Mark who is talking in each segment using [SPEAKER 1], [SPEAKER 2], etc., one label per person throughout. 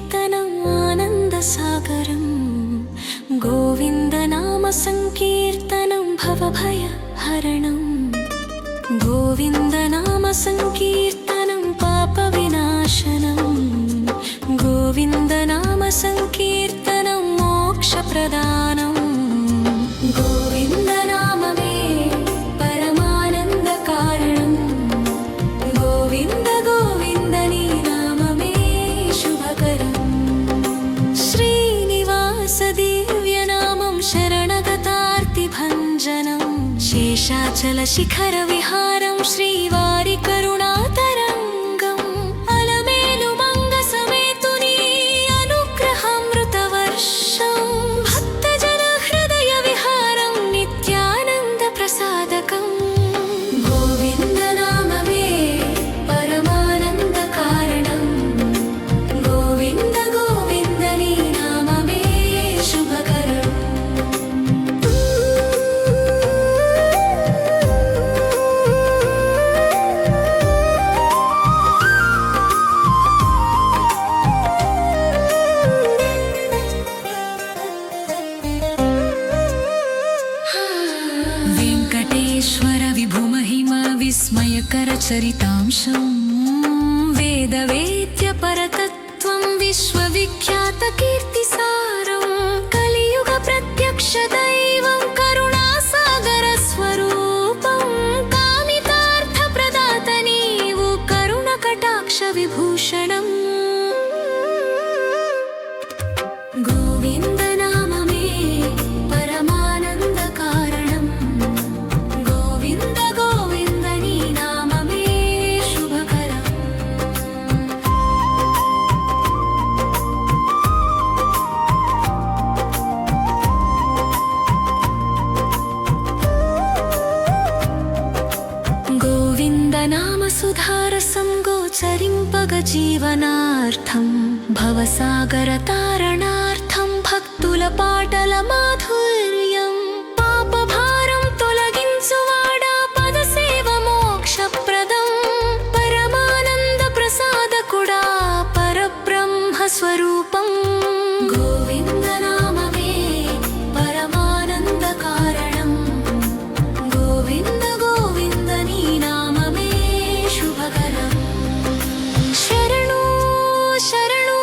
[SPEAKER 1] సంకీర్తనం ఆనందసాగరం గోవిందనామ సంకీర్తనం భవభయహరణం గోవిందనామ సంకీర్తనం పాప వినాశనం గోవిందనామ సంకీర్తనం మోక్షప్రదానం గోవిందనామమే పరమానంద కారణం గోవింద గోవింద నీ నామమే శుభకరం శ్రీనివాస దివ్యనామం శరణగతార్తి భంజనం శేషాచల శిఖర విహారం శ్రీవారి కరుణాతరంగం అలమేలు మంగ సమేతుని అనుగ్రహామృత వర్షం భక్తజన హృదయ విహారం నిత్యానంద ప్రసాదకం గోవింద నామమే పరమానంద కారణం గోవింద గోవింద నీ నామమే శుభకరం వెంకటేశ్వర విభుమహిమ విస్మయకర చరితాంశం వేదవేద్య పరతత్వం విశ్వవిఖ్యాత కీర్తిసారం కలియుగ ప్రత్యక్ష దైవం కరుణాసాగర స్వరూపం కామితార్థ ప్రదాత నీవు కరుణ కటాక్ష విభూషణం గోవింద నామమే పరమానంద కారణం గోవింద గోవింద నీ నామమే శుభకరం గోవింద నామ సుధారసం గోచరింపగ జీవనార్థం భవసాగర తారణార్థం భక్తుల పాటల మాధుర్యం పాపభారం తొలగించువాడా పదసేవ మోక్షప్రదం పరమానంద ప్రసాదకుడా పరబ్రహ్మ స్వరూపం గోవింద నామమే పరమానంద కారణం గోవింద గోవింద నీ నామమే శుభకరం శరణు శరణు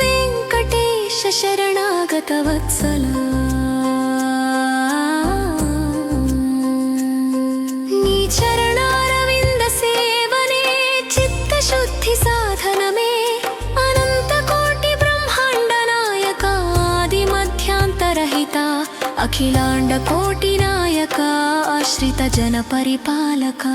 [SPEAKER 1] వెంకటేశ శరణాగత వత్సల నీ చరణారవింద సేవనే చిత్తశుద్ధి సాధనమే అనంత కోటి బ్రహ్మాండ నాయక ఆది మధ్యాంతరహిత అఖిలాండ కోటి నాయక ఆశ్రిత జన పరిపాలక